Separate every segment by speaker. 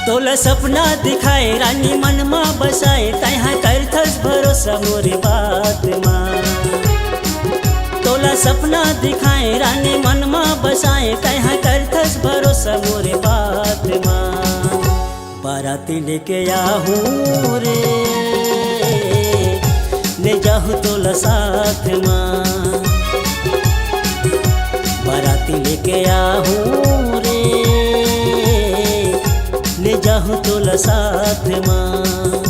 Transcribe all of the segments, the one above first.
Speaker 1: तोला सपना दिखाए रानी मन में बसाए तहाँ करथस भरोसा मोरे बात माँ। तोला सपना दिखाए रानी मन में बसाए तहाँ करथस भरोसा मोरे बात माँ। बाराती लेके आहूँ रे ले जाहूँ तोला साथ माँ। बाराती लेके आहूँ रे ले जाहूँ तोला साथ माँ।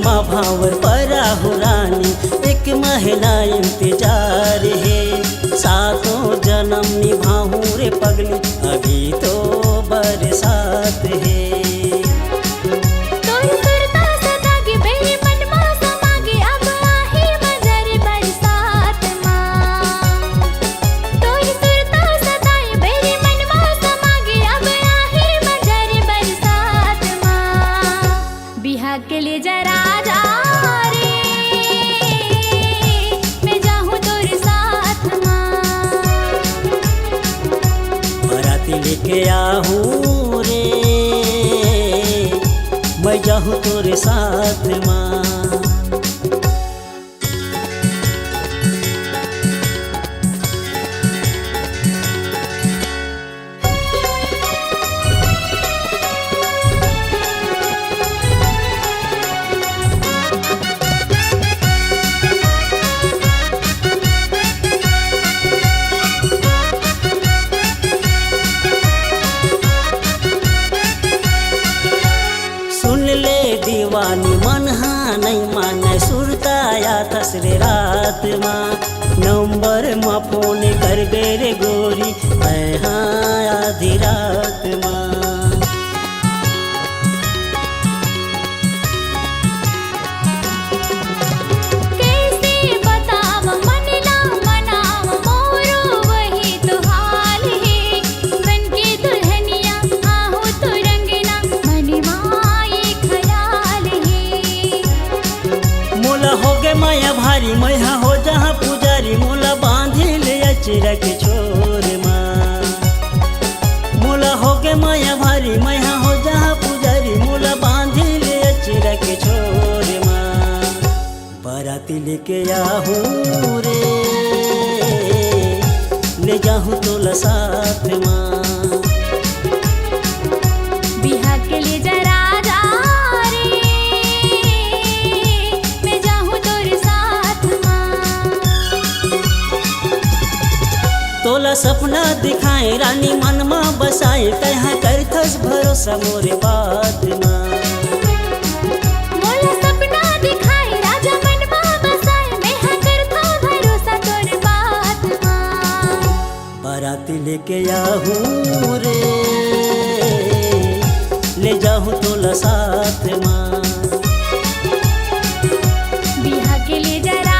Speaker 1: माँ भावर परा हो रानी एक महीना इंतजार है। सातों जन्म निभाऊं रे पगली अभी तो बरसात है।
Speaker 2: के लिए जरा जा रे मैं जाऊँ तोरे साथ माँ।
Speaker 1: बाराती लेके आहूँ रे मैं जाऊँ तोरे साथ माँ। दीवानी मन हाँ नहीं माने सुरताया तसरे रात माँ। नंबर माँ फोन कर दे रे गोरी मैं हाँ आधी रात माँ। माया भारी मैं हो जहाँ पुजारी मोला बांधी ले अचरा के छोर माँ। मोला हो गे माया भारी मैं हो जहाँ पुजारी मोला बांधी ले अचरा के छोर माँ। बाराती लेके आहूँ रे ले जाहूँ तोला साथ माँ।
Speaker 2: बिहा के लिए जरा
Speaker 1: तोला सपना दिखाए रानी मन में बसाए तहाँ करथस भरोसा मोरे बात माँ।
Speaker 2: मोला सपना दिखाए राजा मन में बसाए मैं हाँ करथो भरोसा तोरे बात माँ।
Speaker 1: बाराती लेके आहूँ रे ले जाहूँ तोला साथ माँ।
Speaker 2: बिहा के लिए जरा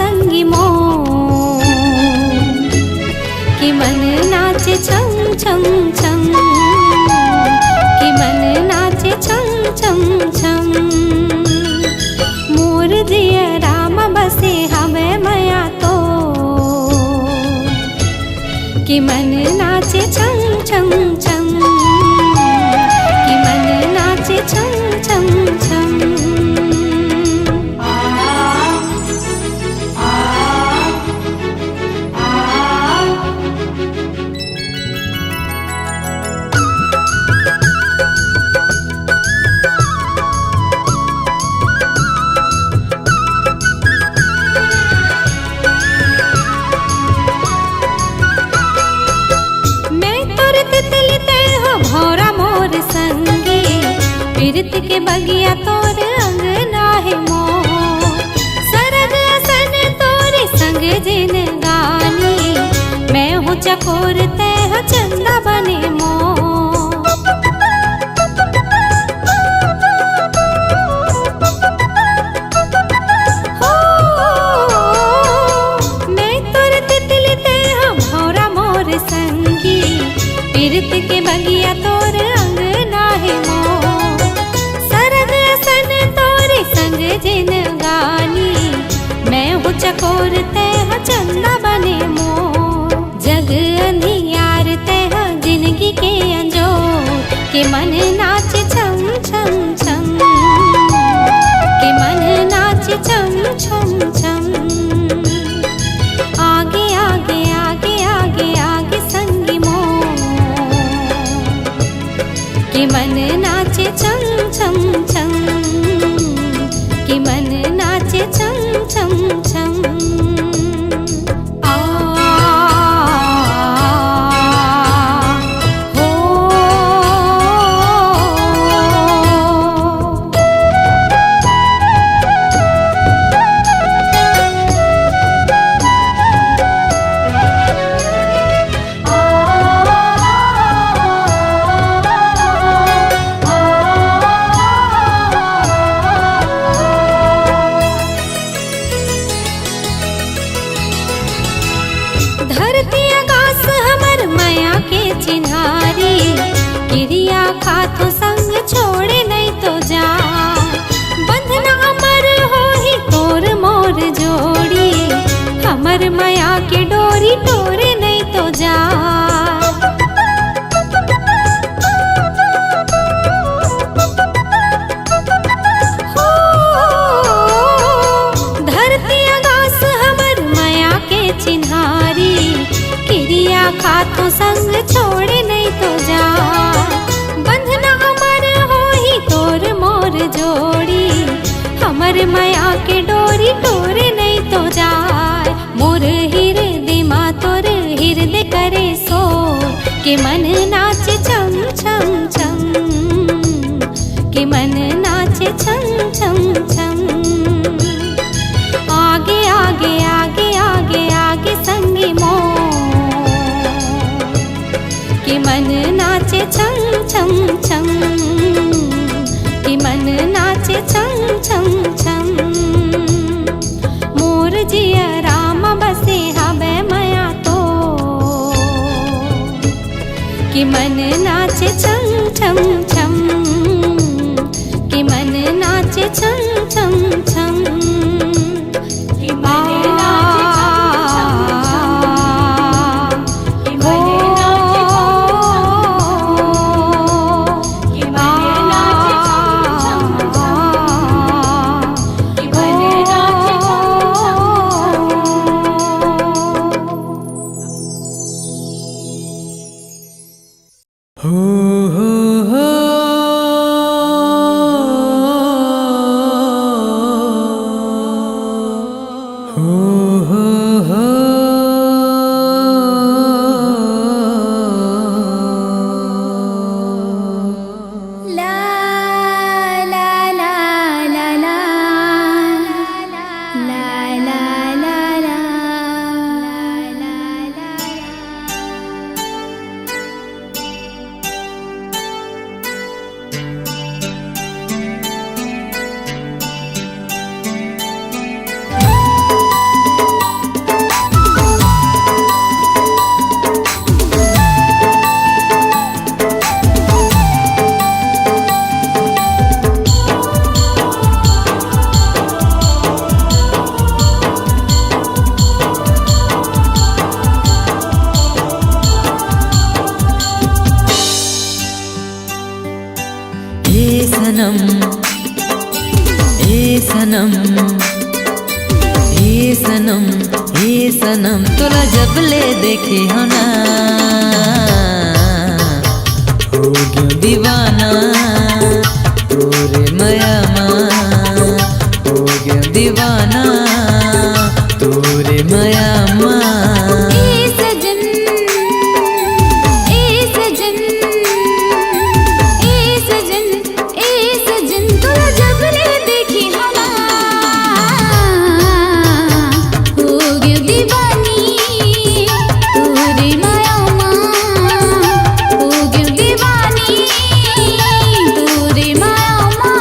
Speaker 2: संगी मो कि मन नाचे छम छम छम कि मन नाचे छम छम छम मोर जिया राम बसे हमें मया तो कि मन नाचे छम छम छम कि मन नाचे छम छम छम पीरत के बगिया तोर अंगना है मो सरग असन तोरे संग जिन गानी मैं हूँ चकोर तह चंदा बने मो हो मैं तोर तितली तह भौरा मोर संगी पीरत के बगिया तोर अंगना है मो जिन गानी मैं हूँ चकोर तह चंदा बने मो जग अंधियार तह जिंदगी के अंजोर के मन नाचे छम छम छम के मन नाचे छम छम छम आगे आगे आगे आगे आगे संगी मो के मन नाचे छम छम छम कि मन नाचे छम छम छम आ हो धरती आकाश हमर माया के चिन्हारी क्रिया खातो संग छोड़े नहीं तो जा बंधना अमर हो ही तोर मोर जोड़ी हमर माया के डोरी तोरे नहीं तो जा हो धरती आकाश हमर माया के चिन्हारी क्रिया खातो संग छोड़े नहीं तो जा बंधना अमर हो ही तोर मोर जोड़ी हमर माया के डोरी तोरे नहीं तो जाए मोर हृदय मा तोर हृदय करे सो के मन नाचे छम छम छम के मन नाचे छम छम छम आगे आगे आगे आगे आगे संगी मो कि मन नाचे छम छम छम कि मन नाचे छम छम छम मोर जिया राम बसे हवे मया तो कि मन नाचे छम छम छम कि मन नाचे छम छम छम कि मन नाचे छम छम छम कि मन नाचे छम छम छम
Speaker 3: सनम ए सनम ए सनम ए सनम तोला जब ले देखे हो ना हो गयो दीवाना तोरे माया माँ हो गयो दीवाना तोरे माया माँ
Speaker 2: ए सजन ए सजन ए सजन ए सजन तोला जब ले देखी हवा हो गयो दीवानी तोरे माया माँ हो गयो दीवानी तोरे माया माँ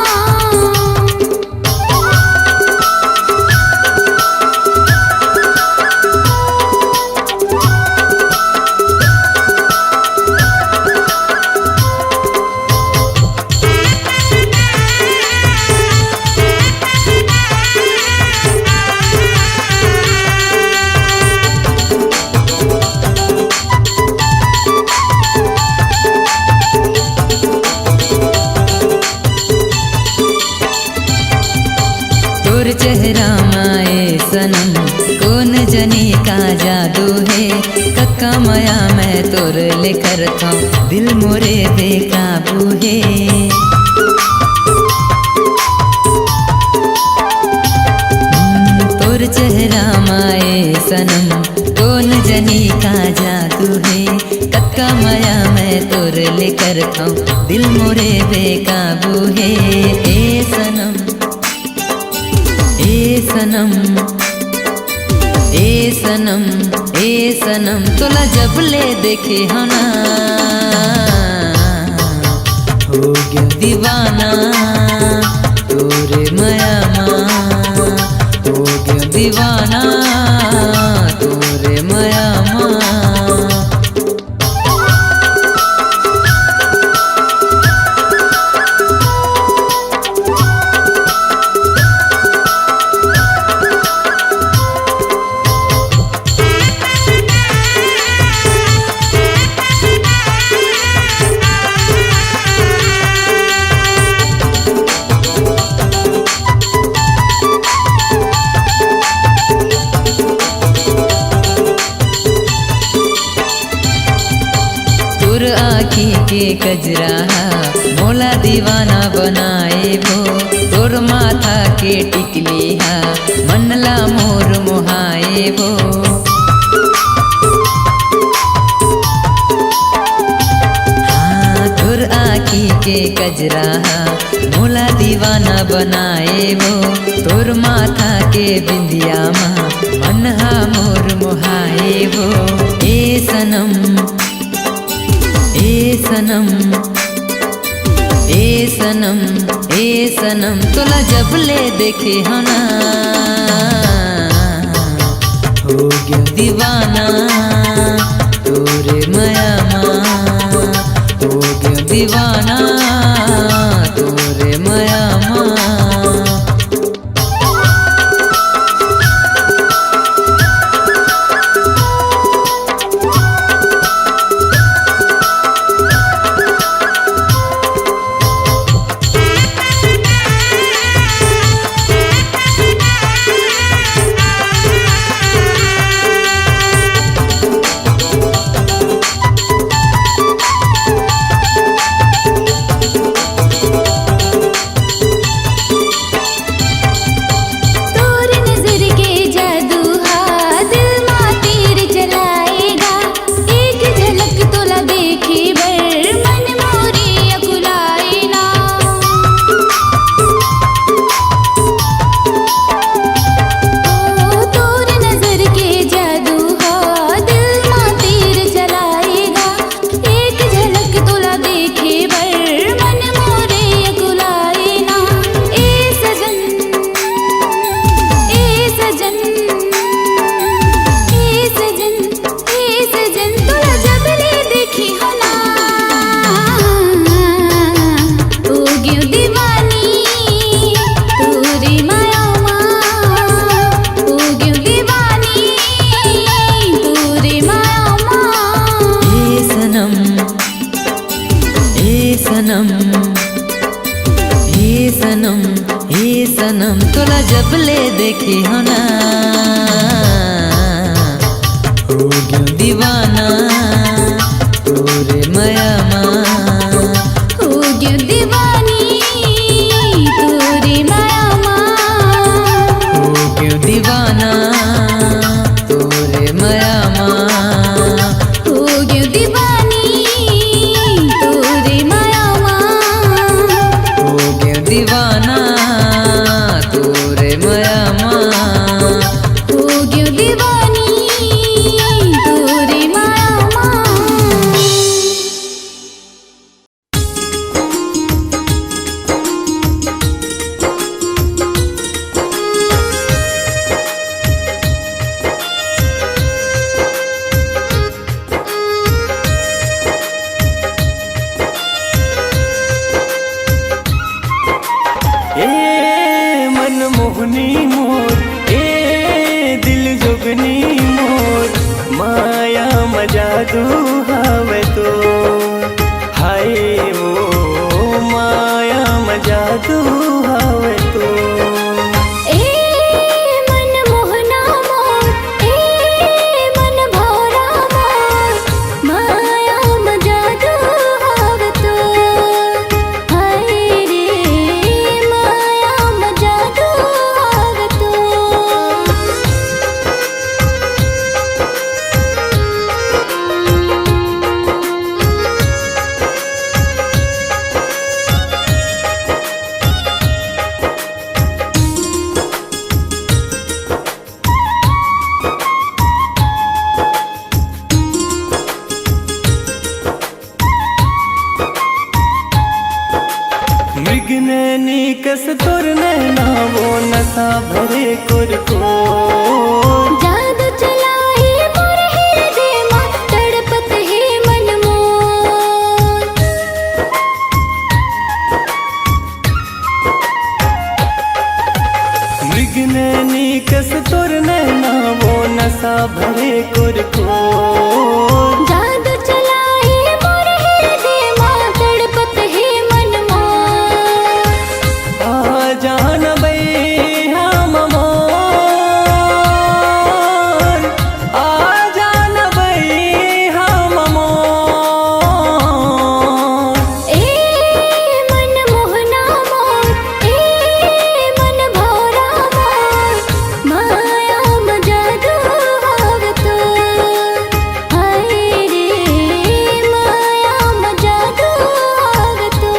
Speaker 3: तोर चेहरा माए सनम कौन जनी का जादू है कक्का माया मैं तोर लेकर था दिल मोरे बेकाबू है तोर चेहरा माए सनम कौन जनी का जादू है कक्का माया मैं तोर लेकर था दिल मोरे बेकाबू है ए सनम ए सनम ए सनम ए सनम तोला जब ले देखे हो ना हो गया दीवाना तोरे माया माँ हो गया दीवाना तोरे माया माँ तोर आँखी के कजरा मोला दीवाना बनाए वो तोर माथा के टिकली हा मनला मोर मोहाए वो हाँ तोर आँखी के कजरा मोला दीवाना बनाए वो तोर माथा के बिंदिया माँ मनहा मोर मोहाए वो ए सनम ए सनम ए सनम ए सनम तोला जब ले देखे हो ना हो गया दीवाना तोरे माया माँ हो गया दीवाना तोरे माया माँ सनम तोला जब ले देखी हो ना हो गयो दीवाना तोरे माया
Speaker 2: हो गयो दीवानी तोरे माया
Speaker 3: हो गयो दीवाना तोरे माया
Speaker 2: हो गयो दीवानी तोरे माया
Speaker 3: हो गयो दीवाना तोरे माया
Speaker 2: हो गयो दीवानी तोरे माया
Speaker 1: मनमोहनी मोर दिल जोगनी मोर माया मजादू हवे तो हाय ओ माया मजादू हवे तो
Speaker 2: मन मोहना मोर मन भौरा मोर माया मजादू हवे तो हाय रे माया मजादू हवे तो
Speaker 1: मृग नैनी कस तोर नैना वो नशा भरे कुरको
Speaker 2: जादू चलाए मोर हृदय मा तड़पत है मन मोर
Speaker 1: मृग नैनी कस तोर नैना वो नशा भरे कुरको
Speaker 2: जादू चलाए मोर हृदय मा तड़पत है मन मोर
Speaker 1: आ जान हम मोर आ जान हम मोर
Speaker 2: मन मोहना मोर मन भौरा मोर माया मजादू हवे तो हाय रे माया मजादू हवे तो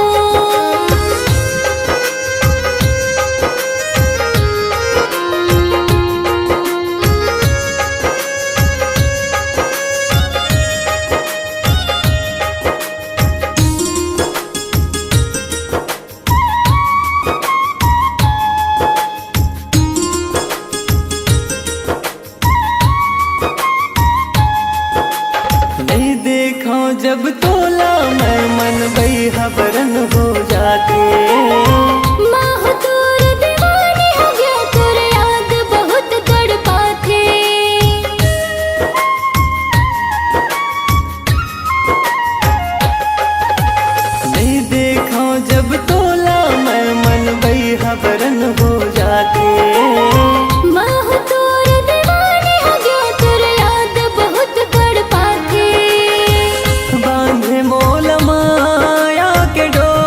Speaker 1: नहीं देखा जब तोला मैं मन बेहबरन हो जाते
Speaker 2: माह तोर दीवानी हो गया तोर याद बहुत तड़पाथे
Speaker 1: नहीं देखा जब तोला मैं मन बेहबरन हो जाते
Speaker 2: माह तोर दीवानी हो गया तोर याद बहुत तड़पाथे
Speaker 1: बांधे मोल माया के डोर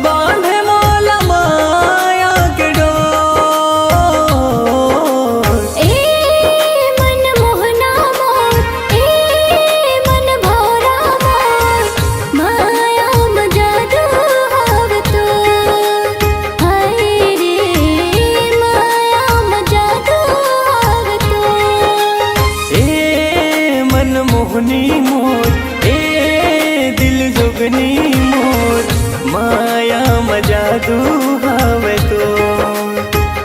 Speaker 1: बांधे मोल माया के डोर
Speaker 2: मन मोहना मोर मन भौरा मोर माया मजादू हवे तो हाय रे माया मजादू हवे तो
Speaker 1: मनमोहनी मोर दिल जोगनी मोर माया मजादू हवे तो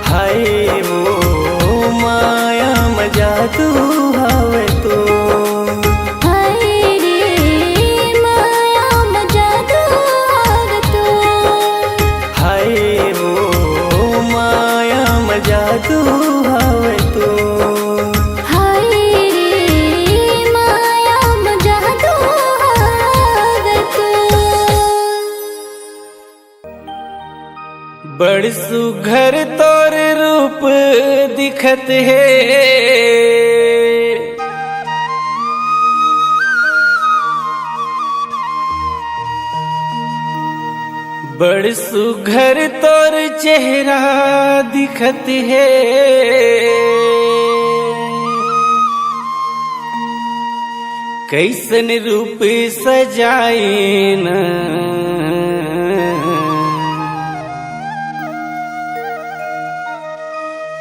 Speaker 1: हाय ओ माया मजादू हवे तो
Speaker 2: हाय रे माया मजादू हवे तो
Speaker 1: हाय ओ माया मजादू हवे तो
Speaker 2: हाय रे माया मजादू हवे तो
Speaker 4: बड़ सुघर तोर रूप दिखत है, बड़ सुघर तोर चेहरा दिखत है, कैसन रूप सजाए न,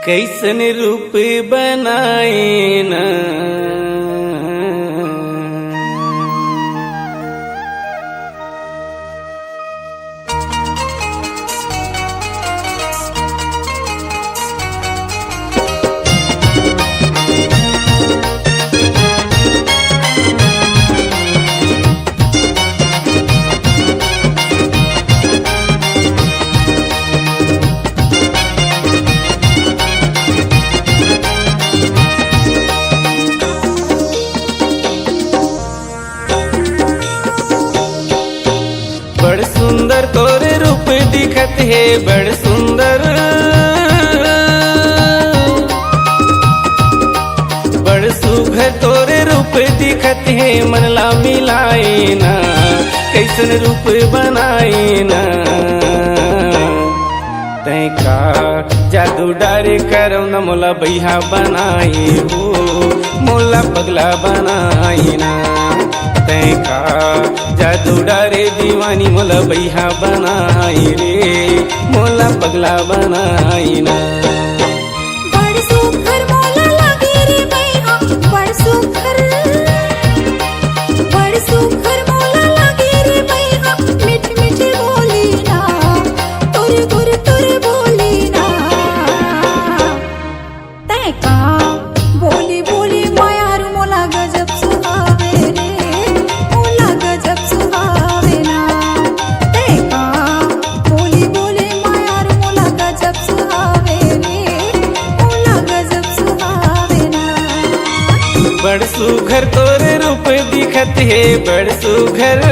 Speaker 4: कैसन रूप बनाए न, बड़ सुंदर तोर रूप दिखत है, बड़ सुंदर, बड़ सुघर तोर रूप दिखत है, मन ला मिलाए ना, कैसन रूप बनाए ना, तै का जादू डारे करौ न मोला बैहा बनाए हो, मोला पगला बनाई ना, तै का जादू डारे दीवानी मोला बैहा बनाई रे, मोला पगला बनाई ना।
Speaker 2: बड़ सुघर मोला लागे रे बैहा, बड़ सुघर, बड़ सुघर मोला लागे रे बैहा, मीठ मीठ बोली ना, तुर तुर तुर बोली ना, तै का बोली बोली मायारू मोला गजब सुहावे रे, मोला गजब सुहावे ना, तै का बोली बोली मायारू मोला गजब सुहावे रे, मोला गजब सुहावे ना।
Speaker 4: बड़ सुघर तोर रूप दिखत है, बड़ सुघर,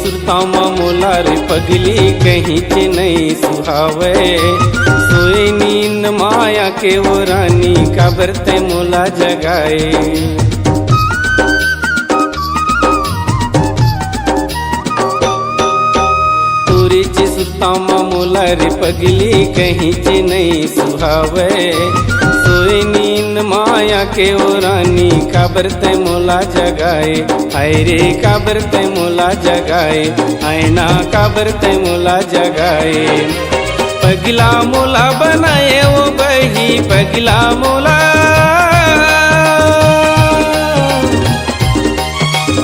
Speaker 4: सुरतामा मोला रे पगली कहीं के नहीं सुहावे, सोए नींद माया के वो रानी का बरते मोला जगाए, तोरे चे सुरतामा मोला रे पगली कहीं के नहीं सुहावे, सोए नींद माया के वो रानी का बरते मोला जगाए, हाय रे का बरते मोला जगाए, आईना का बरते मोला जगाए, पगला मोला बनाए वो बही, पगला मोला,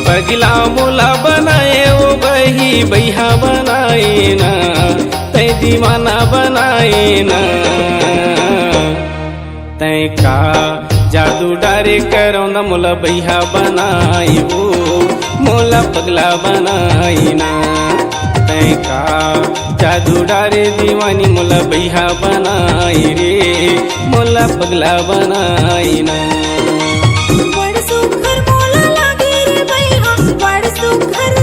Speaker 4: पगला मोला बनाए वो बही, बैहा बनाए ना, तै दीवाना बनाए ना, तै का जादू डारे करौ न मोला बैहा बनाई हो, मोला पगला बनाई ना, तै का जादू डारे दीवानी मोला बैहा बनाई रे, मोला पगला बनाई ना।
Speaker 2: बड़ सुघर मोला लागे रे बैहा, बड़ सुघर,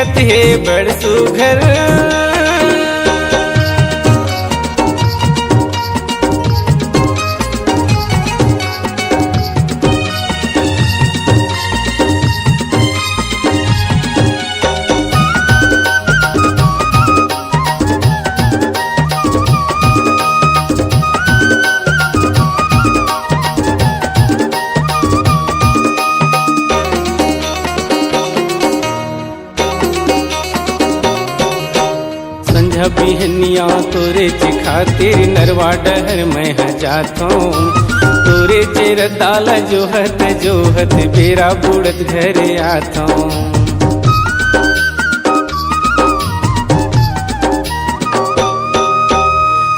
Speaker 4: दिखत है बड़ सुघर। संझा बिहनिया तोरे खातिर नरवा डहर में जाता हूँ। तोरे चेर दाला जोहत बेरा बुड़त घरे आता हूँ।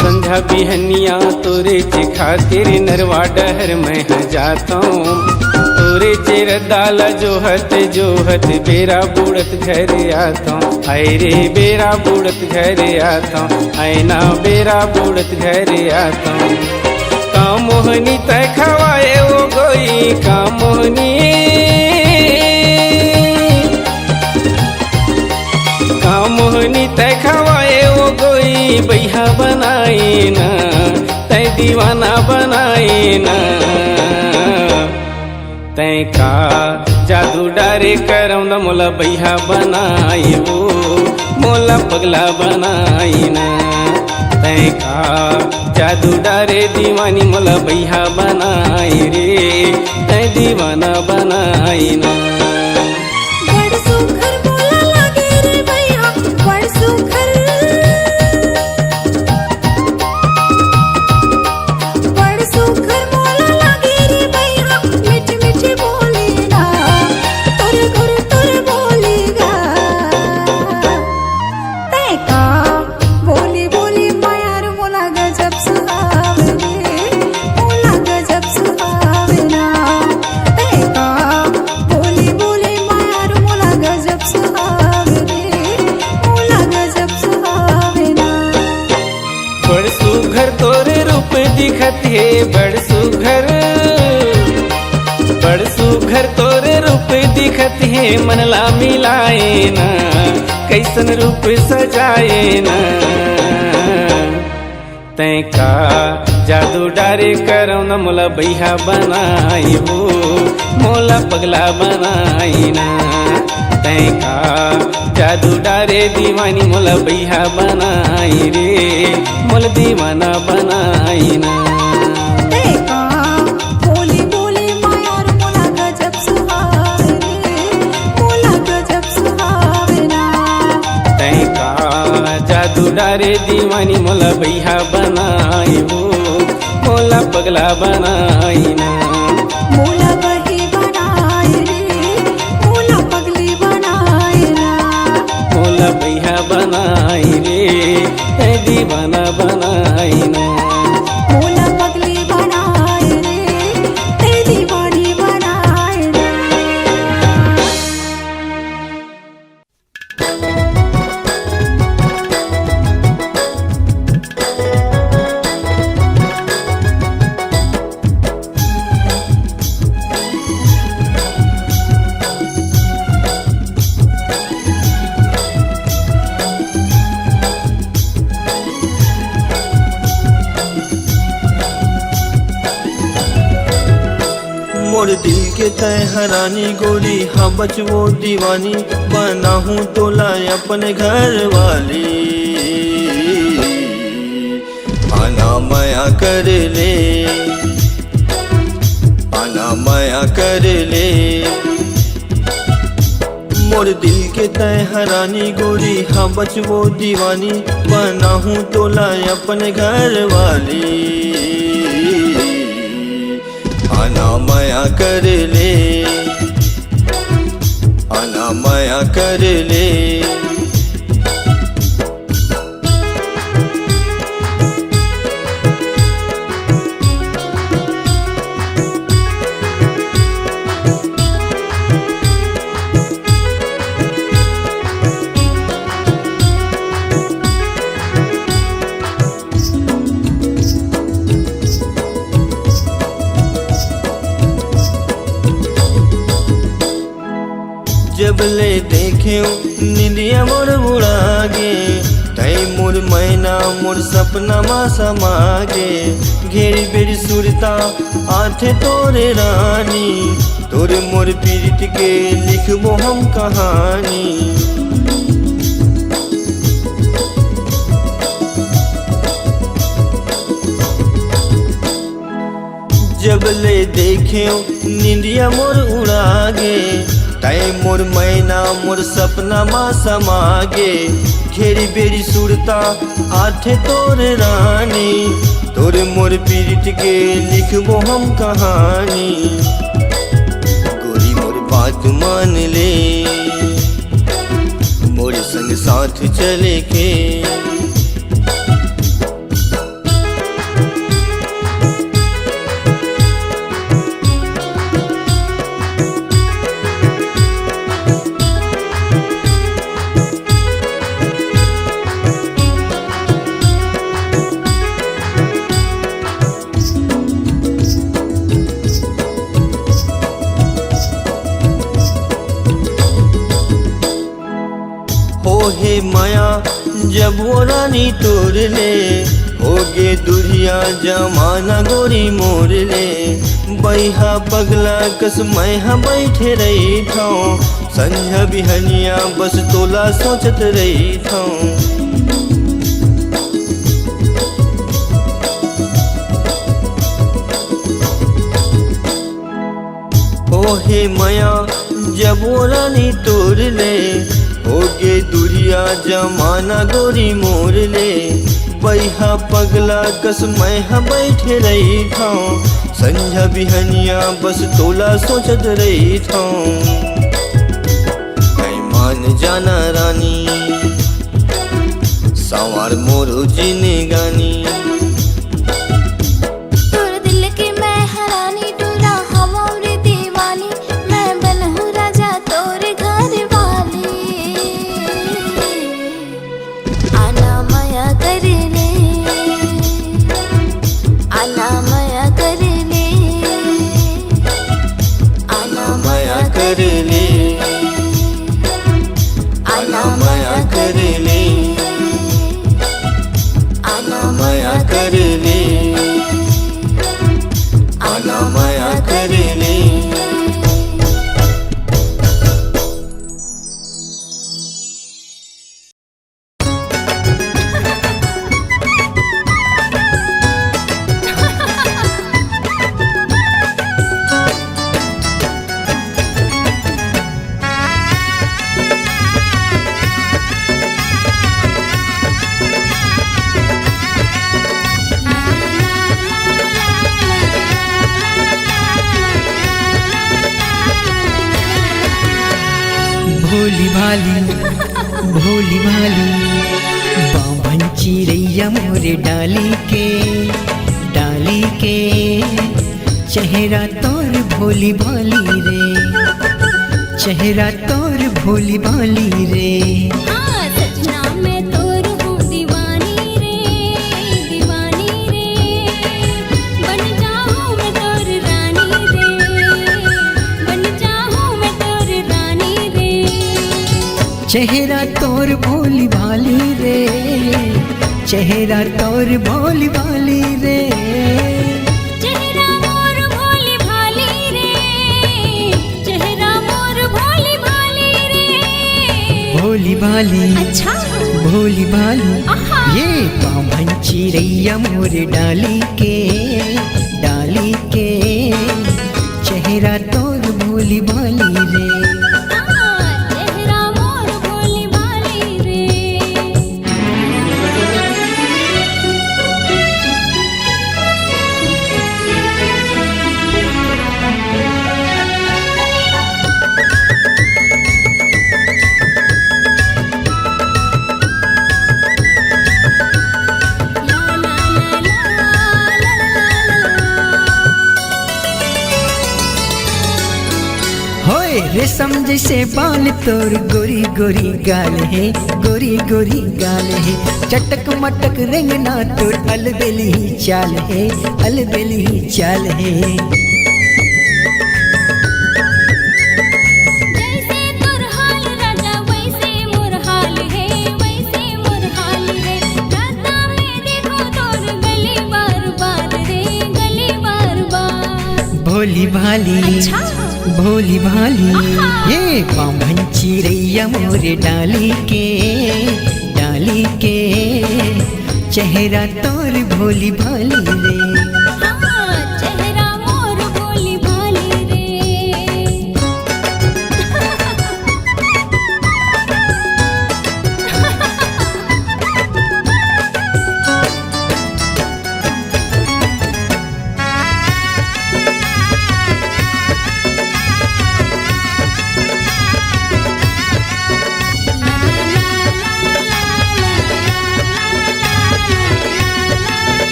Speaker 4: संझा बिहनिया तोरे खातिर नरवा डहर में जाता हूँ। तोरे चेर दाला जोहत बेरा बुड़त घरे आता हूँ। आय रे बेरा बुड़त घरे आता हूँ, आयना बेरा बुड़त घरे आता हूँ। का मोहनी तय खवाए वो गोई का मोहनी, का मोहनी तय खवाए वो गोई बैहा बनाई ना तय दीवाना बनाई ना। तय का जादू डारे करम न मोला बैहा बनाई वो मोला पगला बनाई ना। तय का जादू डारे दीवानी मोला बैहा बनाई रे तय दीवाना बनाई ना।
Speaker 2: बड़ सुघर मोला लागे रे भैया बड़ सुघर, बड़ सुघर मोला लागे रे भैया मीठी मीठी बोलेगा तोरे गुर तोरे बोलेगा। तय का बोली बोली मायार मोला गजब सुहावने मोला गजब सुहावना। तय का बोली बोली मायार मोला गजब सुहावने मोला गजब सुहावना।
Speaker 4: बड़ सुघर तोरे रूप दिखत है बड़ सुघर, बड़ सुघर तोरे रूप दिखत है मनला मिलाए ना कैसन रूप सजाए ना। तय का जादू डारे करम न मोला बैहा बनाई वो मोला पगला बनाई ना। तय का जादू डारे दीवानी मोला बैहा बनाई रे मोला दीवाना बनाई ना।
Speaker 2: तय का बोली बोली मायार मोला गजब सुहावने मोला गजब सुहावना।
Speaker 4: तय का जादू डारे दीवानी मोला बैहा बनाई वो मोला पगला बनाई ना।
Speaker 2: मोला बही बनाए रे मोला पगली बनाए ना।
Speaker 4: मोला बैहा बनाई रे तय दीवाना बनाई ना।
Speaker 2: मोला पगली बनाए रे ते दीवानी बनाए ना।
Speaker 5: मोर दिल के तय हरानी गोरी हाँ बचवो दीवानी बना हूँ तोला अपने घर वाली। आना माया कर ले आना माया कर ले। मोर दिल के तय हरानी गोरी हाँ बचवो दीवानी बना हूँ तोला अपने घर वाली। आना माया कर ले आना माया कर ले। जब ले देख देखे निंदिया मोर बुढ़ागे तय मोर मैना मोर सपना मा समागे घेरी बेरी सुरता आथे तोरे रानी तोरे मोर पीरित के लिखबो हम कहानी। जब ले देखे निंदिया मोर उड़ागे तय मोर मैना मोर सपना मा समागे घेरी बेरी सुरता आठे तोरे रानी तोरे मोर पीरित के लिखबो हम कहानी। गोरी मोर बात मान ले मोरे संग साथ चले के हे माया जब वो रानी तोड़ ले होगे दुरिया जमाना गोरी मोर ले बैहा पगला कस मैहा बैठे रही थाऊं संझा बिहनिया बस तोला सोचत रही थाऊं। ओ हे माया जब वो रानी तोड़ ले होगे दुरिया जमाना गोरी मोर ले बैहा पगला कस मैहा बैठे रही थाऊं संझा बिहनिया बस तोला सोचत रही थाऊं। मैं मान जाना रानी सवार मोरो जीने गानी
Speaker 3: भोली भाली बाभन चिड़ैया मोरे डाली के चेहरा तोर भोली भाली रे चेहरा तोर भोली भाली रे।
Speaker 2: सजना मैं तोर हूँ दीवानी रे बन जाऊँ मैं तोर रानी रे बन जाऊँ मैं तोर रानी रे।
Speaker 3: चेहरा तोर भोली भाली रे चेहरा तोर भोली भाली रे
Speaker 2: चेहरा मोर भोली भाली रे चेहरा मोर भोली भाली रे।
Speaker 3: भोली भाली
Speaker 2: अच्छा
Speaker 3: भोली भाली ये बाभन चिड़ैया मोरे डाली के चेहरा तोर भोली भाली रे। रेशम जैसे बाल तोर गोरी गोरी गाल है गोरी गोरी गाल है चटक मटक रेंगना तोर अलबेली चाल है अलबेली चाल है।
Speaker 2: जैसे तोर हाल राजा
Speaker 3: भोली भाली भोली भाली ये बामन चिड़ैया मोरे डाली के चेहरा तोर भोली भाली रे।
Speaker 2: चेहरा मोर भोली भाली रे।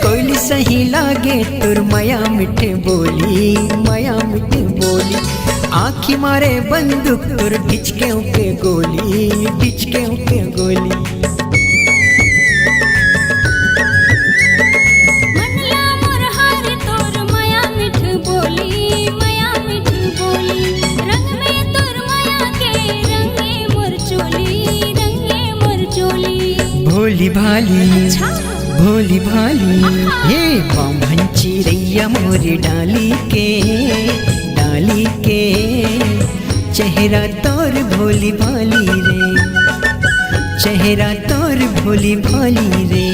Speaker 3: कोयली सही लागे तुर माया मिठे बोली आँखी मारे बंदूक तुर डिचके के गोली
Speaker 2: मनला मोर हार तोर माया मिठ बोली रंग में तोर माया के रंगे मोर चोली
Speaker 3: भोली भाली ये बामन चिड़ैया मोरे डाली के चेहरा तोर भोली भाली रे। चेहरा तोर भोली भाली रे।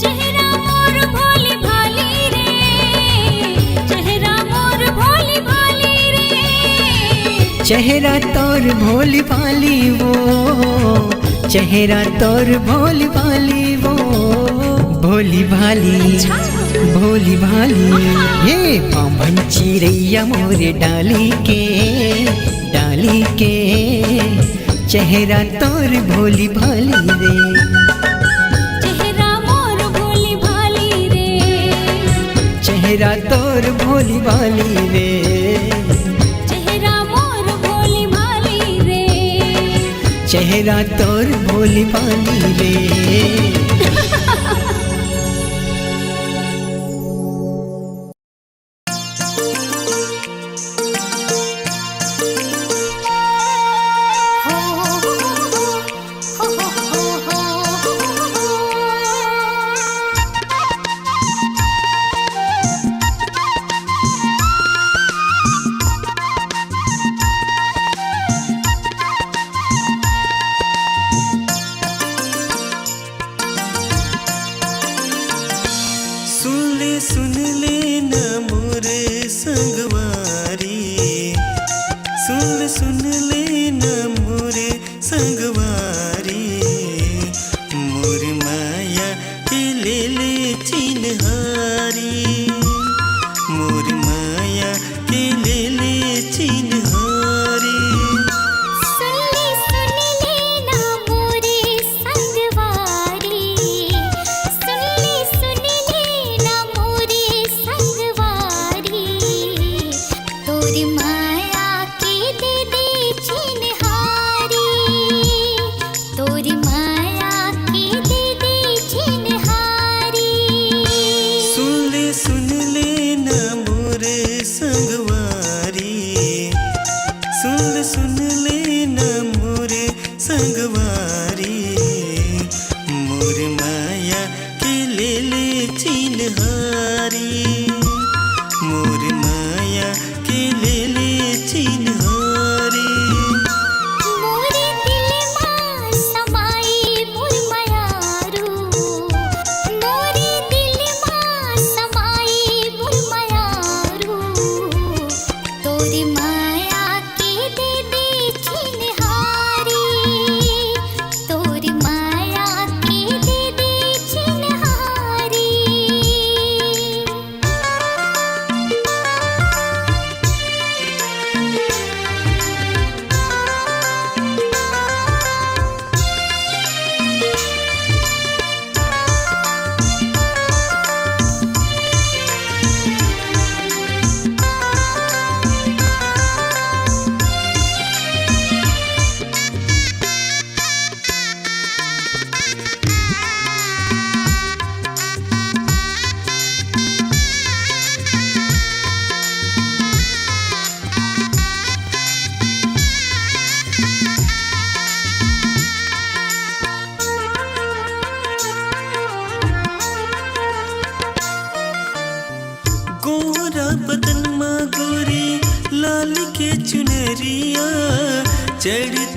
Speaker 2: चेहरा मोर भोली भाली रे। चेहरा मोर भोली भाली रे।
Speaker 3: चेहरा तोर भोली भाली वो चेहरा तोर भोली भाली वो भोली भाली ये बामन चिड़ैया मोरे डाली के चेहरा तोर भोली भाली रे।
Speaker 2: चेहरा मोर भोली भाली रे।
Speaker 3: चेहरा तोर भोली भाली रे।
Speaker 2: चेहरा मोर भोली भाली रे।
Speaker 3: चेहरा तोर भोली भाली रे।
Speaker 5: सुन ले न मोरे संगवारी सुन ले न मोरे संगवारी मोर माया के ले चिन्हारी मोर माया के ले चिन्हारी
Speaker 2: माया के दे चिन्हारी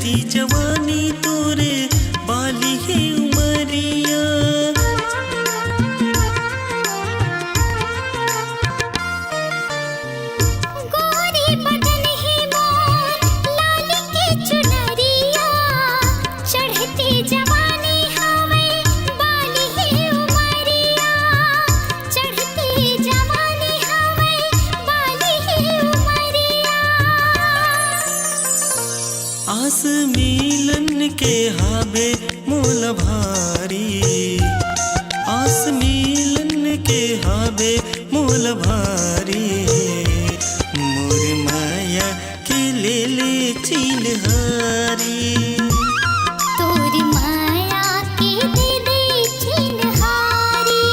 Speaker 5: चढ़ती जवानी तोरे बाली है उमरिया।
Speaker 2: गोरी बदन है मोर लाल के चुनरिया, चढ़ती जवानी हवे बाली है उमरिया, चढ़ती जवानी हवे बाली है उमरिया।
Speaker 5: आस मिलन के हावे मोल भारी, आस मिलन के हावे मोल भारी, मोर माया के ले ले चिन्हारी।
Speaker 2: तोरी माया के दे दे चिन्हारी।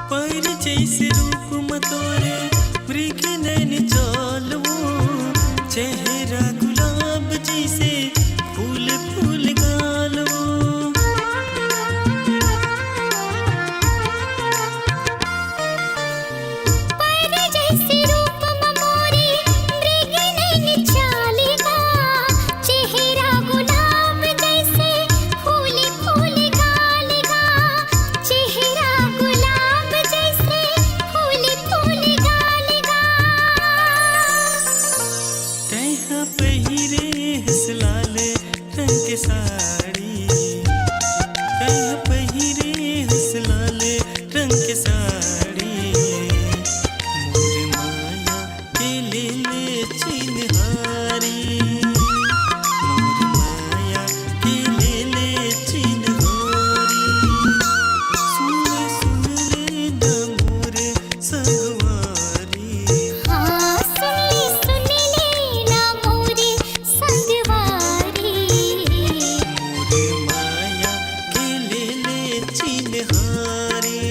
Speaker 5: पर जैसे रूप मतोरे मृग नैन चालवो, चेहरा गुलाब जैसे फूल फूल गालवो।
Speaker 2: पर जैसे रूप ममोरे मृग नैन चालेगा, चेहरा गुलाब जैसे फूल फूल गालेगा, चेहरा गुलाब जैसे फूल फूल गालेगा।
Speaker 5: तैहा पहिरे हसलाल रंग के साड़ी, तैहा पहिरे हसलाल रंग के साड़ी, मोर माया के ले ले चिन्हारी, मोर माया के ले ले चिन्हारी। सुन सुन ले न मोर संगवारी,
Speaker 2: हाँ सुन ले ना मोरे संगवारी।
Speaker 5: मोर माया के ले ले चिन्हारी।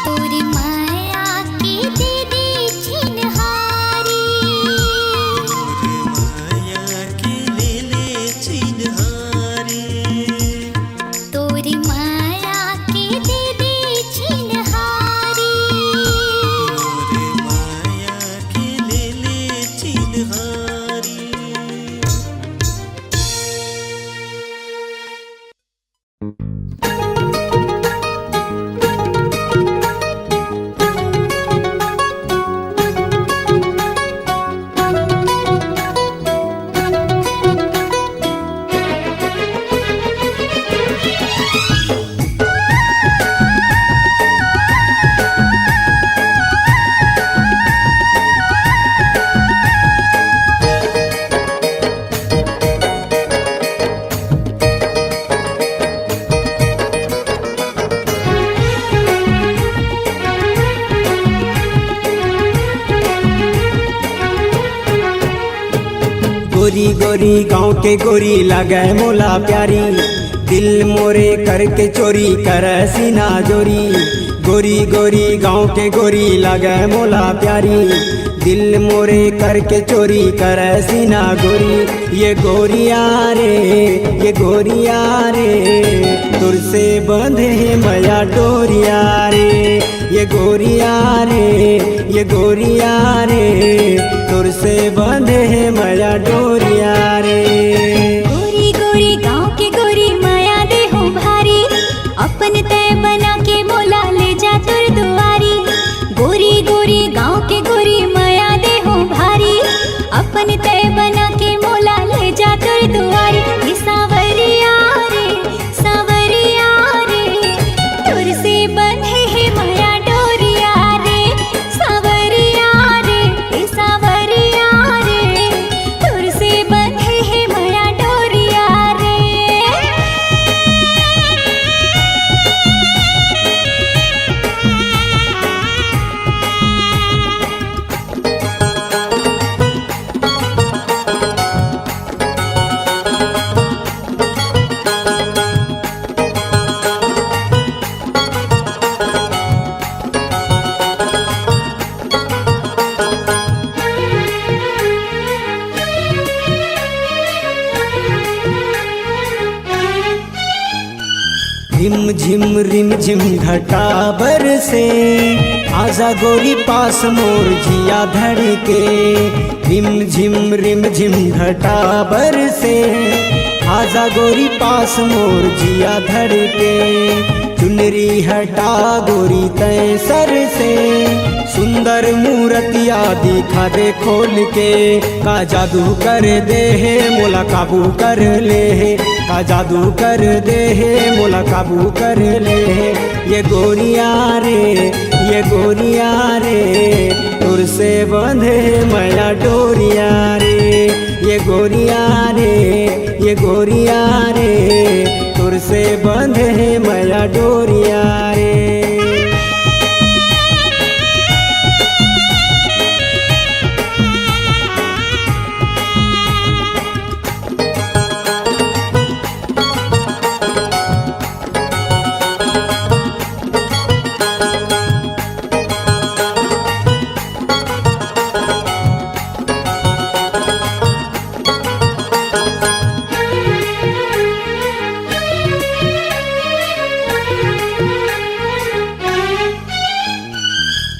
Speaker 2: तोरी माया के दे दे चिन्हारी।
Speaker 5: मोर माया के ले ले चिन्हारी।
Speaker 2: तोरी माया के दे दे चिन्हारी।
Speaker 5: मोर माया के ले ले चिन्हारी।
Speaker 1: गोरी गोरी गाँव के गोरी लगे मोला प्यारी, दिल मोरे करके चोरी कर सीना जोरी। गोरी गोरी गाँव के गोरी लगे मोला प्यारी, दिल मोरे करके चोरी कर सीना गोरी। ये गोरिया रे ये गोरिया रे, तुर से बंधे है मया डोरिया रे। ये गोरिया रे ये गोरिया रे, तुर से बंधे है मया डोरिया रे।
Speaker 2: गोरी गोरी गाँव के गोरी माया दे हो भारी, अपन तय बना के मोला ले जा तुर दुआरी। गोरी गोरी गाँव के गोरी माया दे हो भारी, अपन तय बना के मोला ले जा तुर दुआरी। ये सावरिया रे तुर से बंधे है माया डोरिया रे। सावरिया रे तुर से
Speaker 1: रिम झिम घटा बरसे, आजा गोरी पास मोर जिया धड़के। रिम झिम घटा बरसे, आजा गोरी पास मोर जिया धड़के। चुनरी हटा गोरी तय सर से, सुंदर मूर्तिया दिखा दे खोल के। का जादू कर दे है मोला काबू कर ले है, का जादू कर दे है मोला काबू कर ले है। ये गोरिया रे तुर से बंधे मैया डोरिया रे। ये गोरिया रे तुर से बंधे मैया डोरिया रे।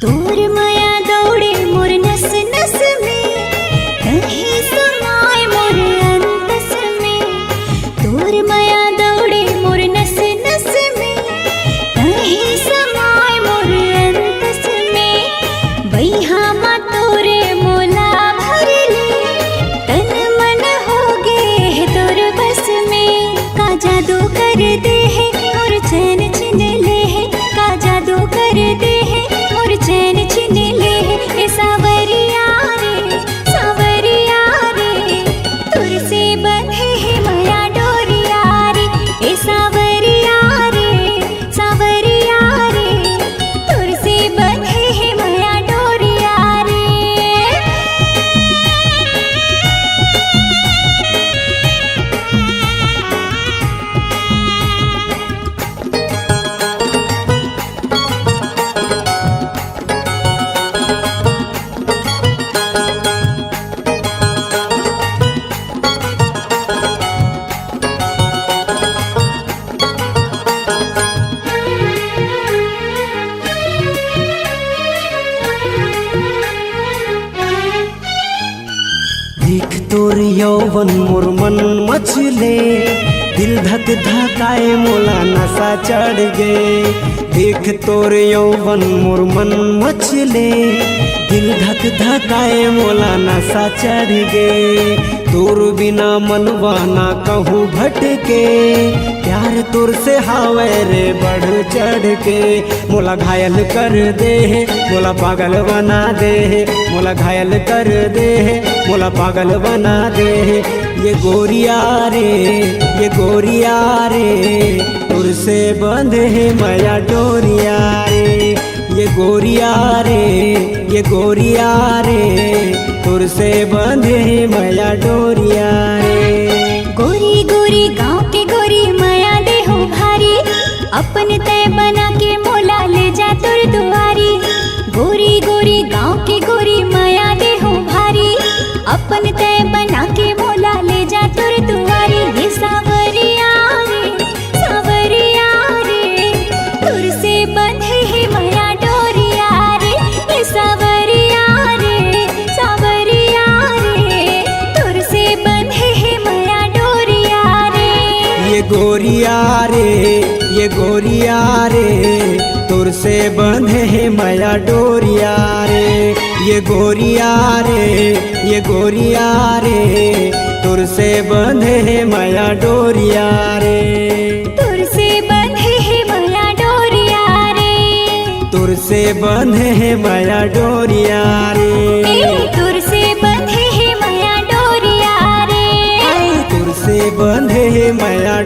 Speaker 2: तोर माया दौड़े मोर नस नस में, कहीं समाए मोर अंतस में। तोर माया दौड़े मोर नस नस में, कहीं समाए मोर अंतस में। बैहा मा तोरे मोला भर ले, तन मन हो गे है तोर बस में। का जादू कर दे है मोर चैन छिन ले है, का जादू कर दे है मोर चैन छिन ले है। ए सावरिया रे तुर से बंधे है माया डोरिया रे। ए सावरिया रे तुर से बंधे है माया डोरिया रे।
Speaker 1: देख तोर यौवन मोर मन मचले, दिल धक धकाए मोला नशा चढ़ गे। देख तोर यौवन मोर मन मचले, दिल धक धकाए मोला नशा चढ़ गे। तोर बिना मनवा ना कहूँ भटके, प्यार तोर से हावे रे बढ़ चढ़ के। मोला घायल कर दे है मोला पागल बना दे है, मोला घायल कर दे है मोला पागल बना दे है। ये गोरिया रे तुर से बंधे है माया डोरिया रे। ये गोरिया रे तुर से बंधे है माया डोरिया रे।
Speaker 2: गोरी गोरी गाँव के गोरी माया दे हो भारी, अपन तय बना के मोला ले जा तुर दुआरी। गोरी गोरी गाँव के गोरी माया दे हो भारी, अपन तय बना के मोला ले जा तुर दुआरी। ये सावरिया रे तुर से बंधे है माया डोरिया रे। ये सावरिया रे तुर से बंधे है माया डोरिया रे।
Speaker 1: ये गोरिया रे तुर से बंधे है माया डोरिया रे। ये गोरिया रे तुर से बंधे है माया डोरिया रे।
Speaker 2: तुर से बंधे है माया डोरिया रे।
Speaker 1: तुर से बंधे है माया डोरिया रे।
Speaker 2: तुर से बंधे है माया डोरिया रे।
Speaker 1: तुर से बंधे है माया